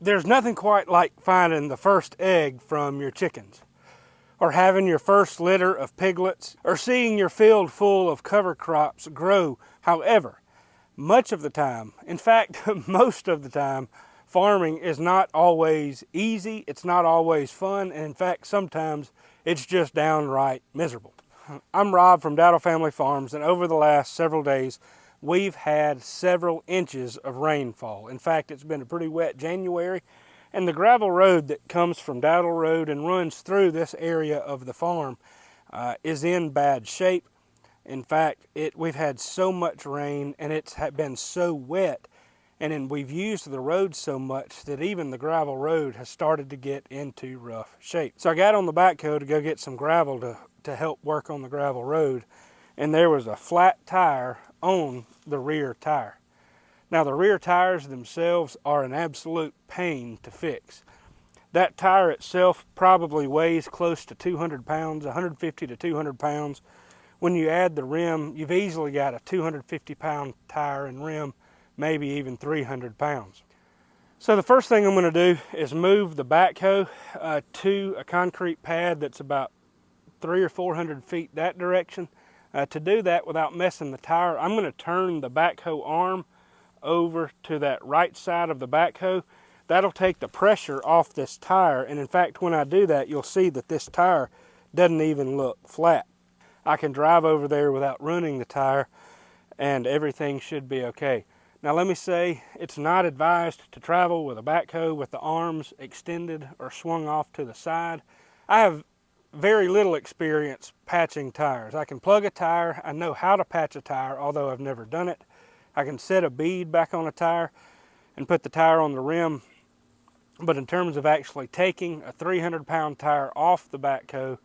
There's nothing quite like finding the first egg from your chickens, or having your first litter of piglets, or seeing your field full of cover crops grow. However, much of the time, in fact, most of the time, farming is not always easy, it's not always fun, and in fact, sometimes it's just downright miserable. I'm Rob from Dowdle Family Farms, and over the last several days, we've had several inches of rainfall. In fact, it's been a pretty wet January, and the gravel road that comes from Dowdle Road and runs through this area of the farm is in bad shape. In fact, we've had so much rain and it's been so wet, and then we've used the road so much that even the gravel road has started to get into rough shape. So I got on the backhoe to go get some gravel to help work on the gravel road, and there was a flat tire on the rear tire. Now, the rear tires themselves are an absolute pain to fix. That tire itself probably weighs close to 200 pounds, 150 to 200 pounds. When you add the rim, you've easily got a 250-pound tire and rim, maybe even 300 pounds. So the first thing I'm going to do is move the backhoe to a concrete pad that's about 300 or 400 feet that direction. To do that without messing the tire, I'm going to turn the backhoe arm over to that right side of the backhoe. That'll take the pressure off this tire, and in fact, when I do that, you'll see that this tire doesn't even look flat. I can drive over there without running the tire, and everything should be okay. Now let me say, it's not advised to travel with a backhoe with the arms extended or swung off to the side. I have very little experience patching tires. I can plug a tire, I know how to patch a tire, although I've never done it. I can set a bead back on a tire and put the tire on the rim, but in terms of actually taking a 300-pound tire off the backhoe,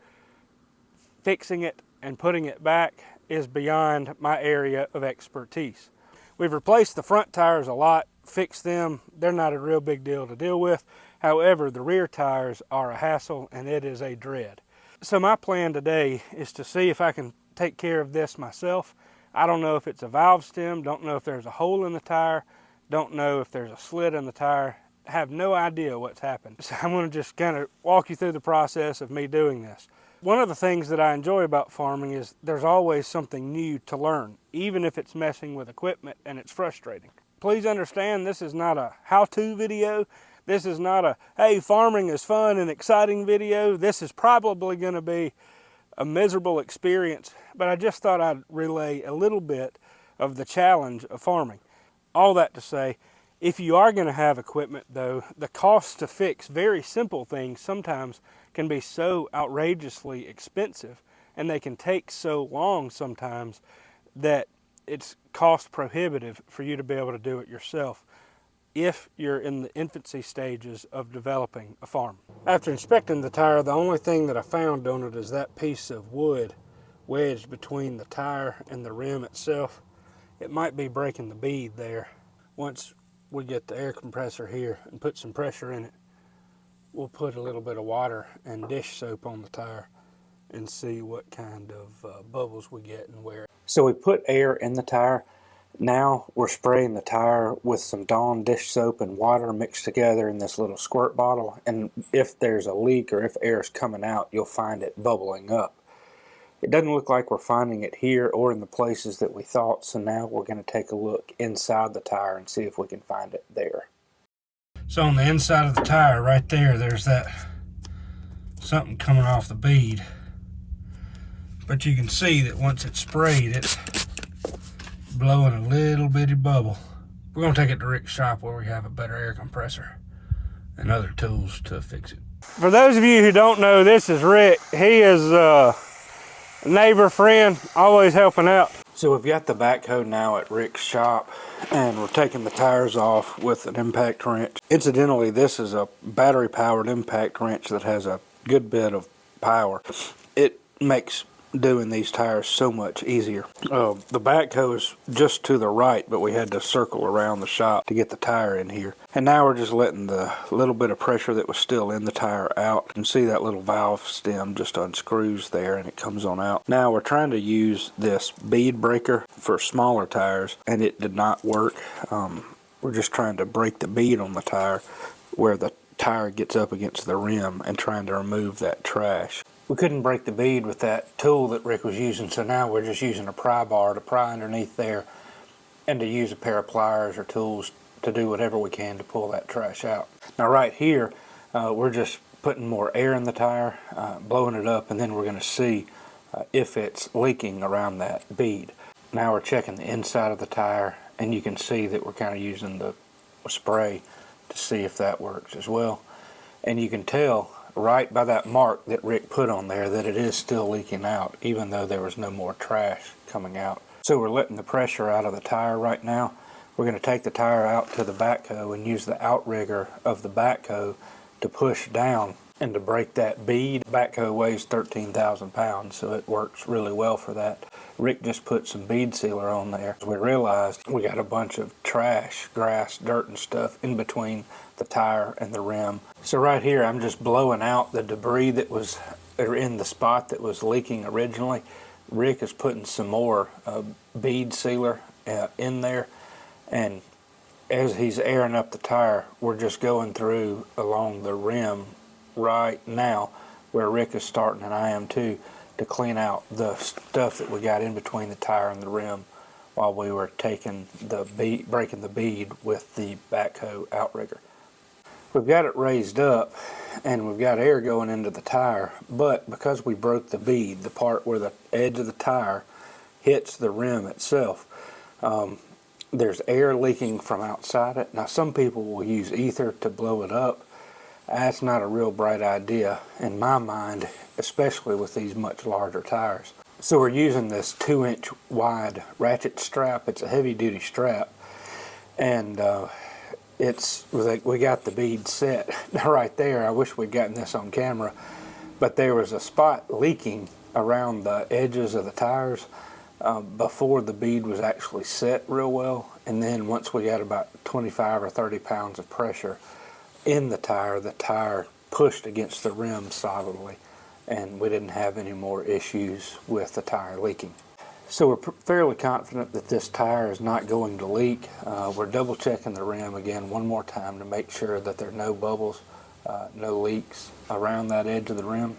fixing it and putting it back is beyond my area of expertise. We've replaced the front tires a lot, fixed them. They're not a real big deal to deal with. However, the rear tires are a hassle and it is a dread. So my plan today is to see if I can take care of this myself. I don't know if it's a valve stem, don't know if there's a hole in the tire, don't know if there's a slit in the tire. I have no idea what's happened. So I'm going to just kind of walk you through the process of me doing this. One of the things that I enjoy about farming is there's always something new to learn, even if it's messing with equipment and it's frustrating. Please understand, this is not a how-to video. This is not a, hey, farming is fun and exciting video. This is probably going to be a miserable experience, but I just thought I'd relay a little bit of the challenge of farming. All that to say, if you are going to have equipment though, the cost to fix very simple things sometimes can be so outrageously expensive, and they can take so long sometimes that it's cost prohibitive for you to be able to do it yourself if you're in the infancy stages of developing a farm. After inspecting the tire, the only thing that I found on it is that piece of wood wedged between the tire and the rim itself. It might be breaking the bead there. Once we get the air compressor here and put some pressure in it, we'll put a little bit of water and dish soap on the tire and see what kind of bubbles we get and where. So we put air in the tire. Now we're spraying the tire with some Dawn dish soap and water mixed together in this little squirt bottle, and if there's a leak or if air is coming out, you'll find it bubbling up. It doesn't look like we're finding it here or in the places that we thought, so now we're going to take a look inside the tire and see if we can find it there. So on the inside of the tire right there, there's that something coming off the bead. But you can see that once it's sprayed, it's blowing a little bitty bubble. We're going to take it to Rick's shop where we have a better air compressor and other tools to fix it. For those of you who don't know, this is Rick. He is a neighbor, friend, always helping out. So we've got the backhoe now at Rick's shop, and we're taking the tires off with an impact wrench. Incidentally, this is a battery-powered impact wrench that has a good bit of power. It makes doing these tires so much easier. The backhoe is just to the right, but we had to circle around the shop to get the tire in here. And now we're just letting the little bit of pressure that was still in the tire out. You can see that little valve stem just unscrews there and it comes on out. Now we're trying to use this bead breaker for smaller tires, and it did not work. We're just trying to break the bead on the tire where the tire gets up against the rim and trying to remove that trash. We couldn't break the bead with that tool that Rick was using, so now we're just using a pry bar to pry underneath there and to use a pair of pliers or tools to do whatever we can to pull that trash out. Now right here, we're just putting more air in the tire, blowing it up, and then we're going to see if it's leaking around that bead. Now we're checking the inside of the tire, and you can see that we're kind of using the spray to see if that works as well. And you can tell right by that mark that Rick put on there that it is still leaking out, even though there was no more trash coming out. So we're letting the pressure out of the tire right now. We're going to take the tire out to the backhoe and use the outrigger of the backhoe to push down and to break that bead. The backhoe weighs 13,000 pounds, so it works really well for that. Rick just put some bead sealer on there. We realized we got a bunch of trash, grass, dirt and stuff in between the tire and the rim. So right here I'm just blowing out the debris that was in the spot that was leaking originally. Rick is putting some more bead sealer in there, and as he's airing up the tire, we're just going through along the rim right now where Rick is starting and I am too, to clean out the stuff that we got in between the tire and the rim while we were taking the bead, breaking the bead with the backhoe outrigger. We've got it raised up and we've got air going into the tire, but because we broke the bead, the part where the edge of the tire hits the rim itself, there's air leaking from outside it. Now some people will use ether to blow it up. That's not a real bright idea in my mind, especially with these much larger tires. So we're using this 2-inch wide ratchet strap. It's a heavy duty strap, and we got the bead set right there. I wish we'd gotten this on camera, but there was a spot leaking around the edges of the tires before the bead was actually set real well, and then once we got about 25 or 30 pounds of pressure in the tire pushed against the rim solidly, and we didn't have any more issues with the tire leaking. So we're fairly confident that this tire is not going to leak. We're double checking the rim again one more time to make sure that there are no bubbles, no leaks around that edge of the rim.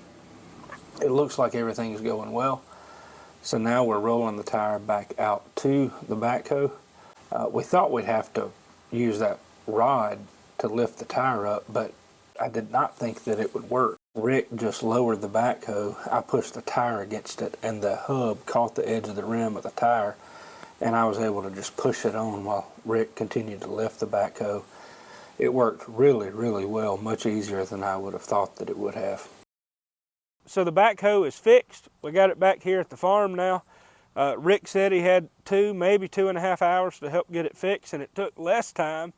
It looks like everything's going well. So now we're rolling the tire back out to the backhoe. We thought we'd have to use that rod to lift the tire up, but I did not think that it would work. Rick just lowered the backhoe. I pushed the tire against it, and the hub caught the edge of the rim of the tire, and I was able to just push it on while Rick continued to lift the backhoe. It worked really, really well, much easier than I would have thought that it would have. So the backhoe is fixed. We got it back here at the farm now. Rick said he had maybe 2.5 hours to help get it fixed, and it took less time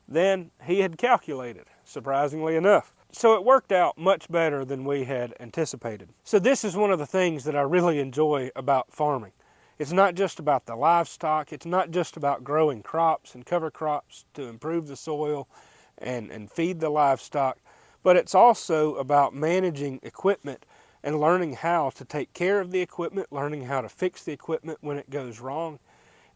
than he had calculated, surprisingly enough. So it worked out much better than we had anticipated. So this is one of the things that I really enjoy about farming. It's not just about the livestock, it's not just about growing crops and cover crops to improve the soil and feed the livestock, but it's also about managing equipment and learning how to take care of the equipment, learning how to fix the equipment when it goes wrong.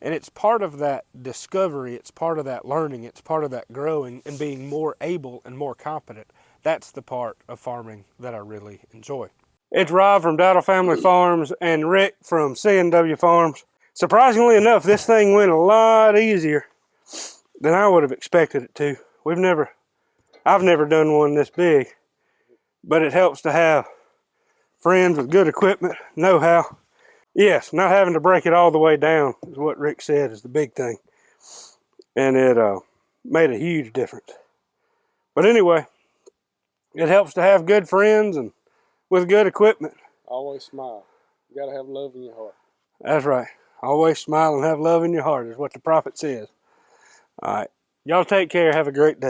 And it's part of that discovery, it's part of that learning, it's part of that growing and being more able and more competent. That's the part of farming that I really enjoy. It's Rob from Dowdle Family Farms and Rick from C&W Farms. Surprisingly enough, this thing went a lot easier than I would have expected it to. I've never done one this big, but it helps to have friends with good equipment, know-how. Yes, not having to break it all the way down is what Rick said is the big thing. And it made a huge difference. But anyway, it helps to have good friends and with good equipment. Always smile. You gotta have love in your heart. That's right. Always smile and have love in your heart is what the prophet says. All right. Y'all take care. Have a great day.